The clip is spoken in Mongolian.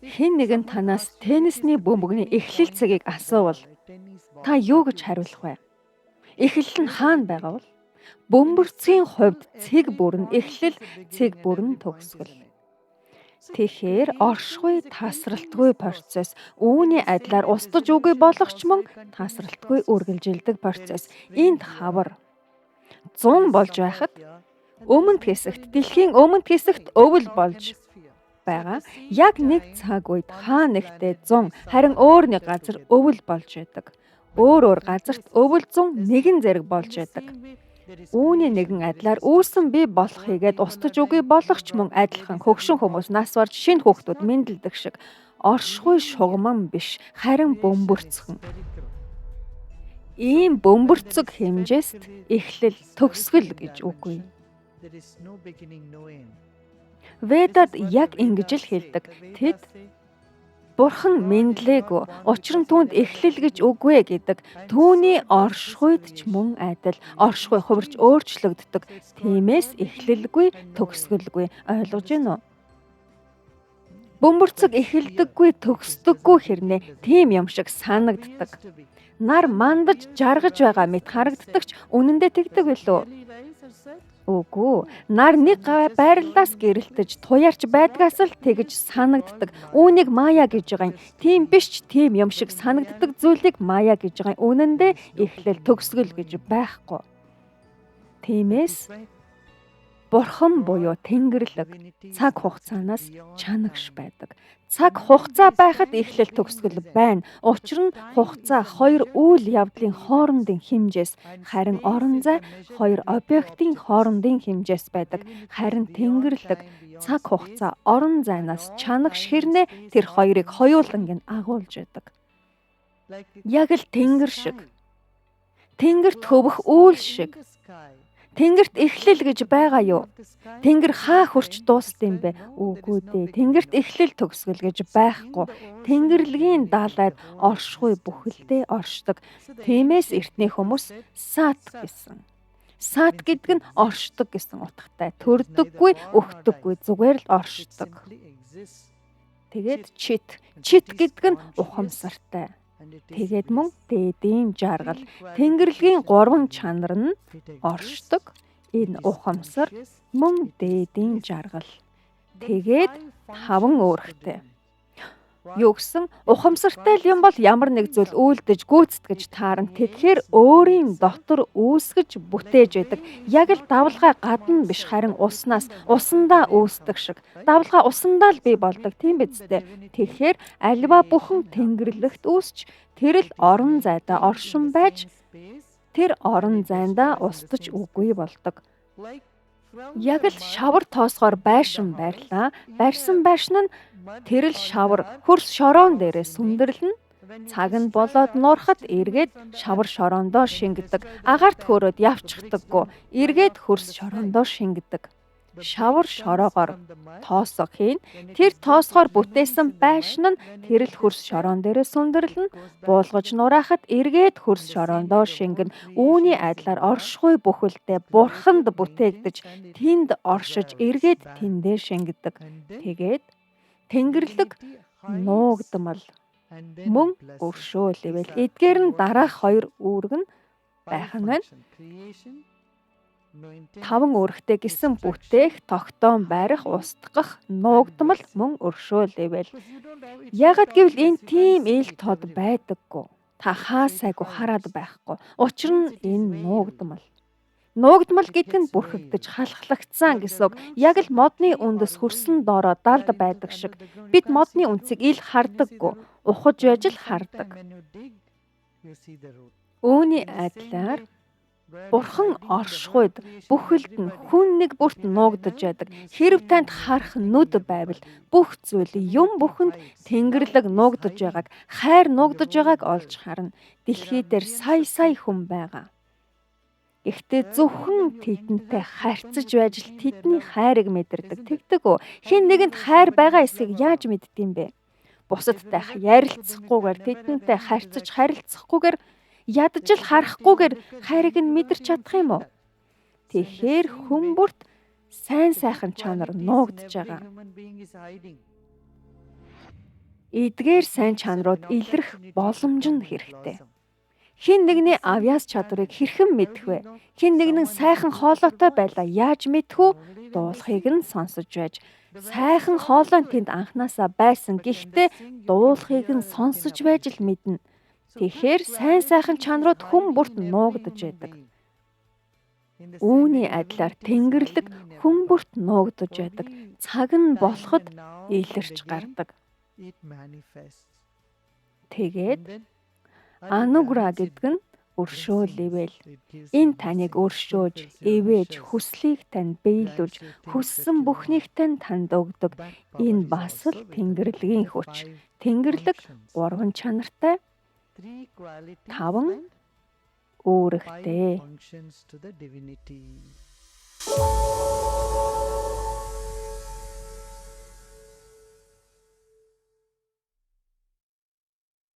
Хэн нэгэн танаас теннисний бөмбөгний эхлэл цагийг асуувал та юу гэж хариулах вэ? Эхлэл нь хаана байгаа вэ? Бөмбөрцгийн хувьд цэг бүр нь эхлэл, цэг бүр нь төгсгөл. Тэгэхээр оршихуй тасралтгүй процесс үүний адилаар устдаж үгүй болох ч мөн тасралтгүй үргэлжилдэг процесс. Энд хавар 100 болж байхад өмнөд хэсэгт дэлхийн өмнөд хэсэгт өвөл болж байгаа. Яг нэг цаг үед хаа нэгтээ 100 харин өөр нэг газар өвөл болж байдаг. Өөр газарт өвөл 100 нэгэн зэрэг болж байдаг. Үүний нэгэн адилаар үүсэн бий болох хийгээд устдаж үгүй болох ч мөн адилхан хөгшин хүмүүс нас барж шинэ хүүхдүүд мэндэлдэг шиг оршихуй шугаман биш харин бөмбөрцгөн. Ийм бөмбөрцөг хэмжээст эхлэл төгсгөл гэж үгүй. Ведад яг ингэж л хэлдэг. Тэд Бурхан мэдлээгүй, учир нь түүнд эхлэл гэж үгүй гэдэг. Түүний оршихуйд ч мөн адил. Оршихуй хувирч өөрчлөгддөг. Тиймээс эхлэлгүй, төгсгөлгүй. Ойлгож байна уу? Бөмбөрцөг эхэлдэггүй, төгсдөггүй хэрнээ тийм юм шиг санагддаг. Нар мандаж жаргаж байгаа мэт харагддаг ч үнэндээ тэгдэг билүү? Үгүй. Нар нэг байрлалаас гэрэлтэж туяарч байдгаас л тэгж санагддаг. Үүнийг мая гэж байгаа юм. Тийм биш ч тийм юм шиг санагддаг зүйлийг мая гэж байгаа юм. Үнэндээ эхлэл төгсгөл гэж байхгүй. Тиймээс Бурхан буюу Тэнгэрлэг цаг хугацаанаас чанагш байдаг. Цаг хугацаа байхад эхлэл төгсгөл байна. Учир нь хугацаа хоёр үйл явдлын хоорондын хэмжээс, харин орон зай хоёр объектын хоорондын хэмжээс байдаг. Харин Тэнгэрлэг цаг хугацаа орон зайнаас чанагш хэрнээ тэр хоёрыг хоёуланг нь агуулж байдаг. Яг л Тэнгэр шиг. Тэнгэрт хөвөх үйл шиг. Тэнгэрт эхлэл гэж байгаа юу? Тэнгэр хаа хүрч дуусдсан бэ? Үгүй дээ. Тэнгэрт эхлэл төгсгөл гэж байхгүй. Тэнгэрлэгийн даалайд оршихуй бүхэлдээ оршдог. Тиймээс эртний хүмүүс сат гэсэн. Сат гэдэг нь оршдог гэсэн утгатай. Төрдөггүй, өгдөггүй, зүгээр л оршдог. Тэгээд чит. Чит гэдэг нь ухамсартай. Тэгээд мөн дээдийн жаргал. Тэнгэрлэгийн 3 чанар нь оршдог. Энэ ухамсар мөн дээдийн жаргал. Тэгээд 5 өөрхтэй. Юу гэсэн ухамсартай л юм бол ямар нэг зүйл үйлдэж гүйцэтгэж таарна. Тэгэхээр өөрийн дотор үүсгэж бүтээж байдаг. Яг л давлгаа гадна биш харин уснаас, усандаа үүсдэг шиг. Давлгаа усандаа л бий болдог тийм биз дээ. Тэгэхээр альва бүхэн Тэнгэрлэгт үүсч тэр л орон зайдаа оршин байж тэр орон зайдаа устж үгүй болдог. Яг л шавар тоосгоор байшин байрлаа. Барьсан байшин нь тэр л шавар хөрс шороон дээрээ сүндэрлэн. Цаг нь болоод нуурахад эргээд шавар шороондоо шингэдэг. Агаарт хөөрөөд явчихдаггүй. Эргээд хөрс шороондоо шингэдэг. Шавар шороогоор тоосго хийн. Тэр тоосгоор бүтээсэн байшин нь тэр л хөрс шороон дээрээ сүндэрлэн. Буулгаж нураахад эргээд хөрс шороондоо шингэн. Үүний адилаар оршихуй бүхэлдээ Бурханд бүтээгдэж тэнд оршиж эргээд тэндээ шингэдэг. Тэгээд Тэнгэрлэг нуугдмал мөн өршөөлөвэл эдгээр нь дараах 2 үүрэг нь байх нь байна. 5 үүрэгтэй гэсэн бүтээх, тогтоон барих, устгах, нуугдмал мөн өршөөлөвэл. Яагад гэвэл энэ тийм ил тод байдаггүй. Та хаа сайгүй хараад байхгүй. Учир нь энэ нуугдмал. Нуугдмал гэдэг нь бүрхэгдэж халахлагдсан гэсэн үг. Яг л модны үндэс хөрсөн доороо далд байдаг шиг. Бид модны үндсийг ил хардаггүй. Ухаж байж л хардаг. Үүний адилаар Бурхан оршихуйд бүхэлд нь хүн нэг бүрт нуугдаж байдаг. Хэрв танд харах нүд байвал бүх зүйл юм бүхэнд Тэнгэрлэг нуугдаж байгааг, хайр нуугдаж байгааг олж харна. Дэлхий дээр сая хүн байгаа. Гэхдээ зөвхөн тэдэнтэй харьцаж байж л тэдний хайрыг мэдэрдэг. Тэгдэг үү? Хэн нэгэнд хайр байгаа эсэхийг яаж мэддэм бэ? Бусадтай ярилцахгүйгээр, тэдэнтэй харьцаж харилцахгүйгээр ядаж л харахгүйгээр хайрыг нь мэдэрч чадах юм уу? Тэгэхээр хүн бүрт сайн сайхан чанар нуугдж байгаа. Эдгээр сайн чанарууд илрэх боломж нь хэрэгтэй. Хэн нэгний авьяас чадварыг хэрхэн мэдэх вэ? Хэн нэгэн сайхан хоолойтой байлаа яаж мэдэх үү? Дуулахыг нь сонсож байж. Сайхан хоолой нь тэнд анханасаа байсан. Гэхдээ дуулахыг нь сонсож байж л мэднэ. Тэгэхээр сайхан чанарууд хүн бүрт нуугдж байдаг. Үүний адилаар Тэнгэрлэг хүн бүрт нуугдж байдаг. Цаг нь болоход илэрч гардаг. Тэгээд анугра гэдэг нь өршөөлөвэл энэ таныг өршөөж, эвэж, хүслийг тань биелүүлж, хүссэн бүхнийг тань танд өгдөг. Энэ бас л Тэнгэрлэгийн хүч. Тэнгэрлэг 3 чанартай, 5 үүрэгтэй.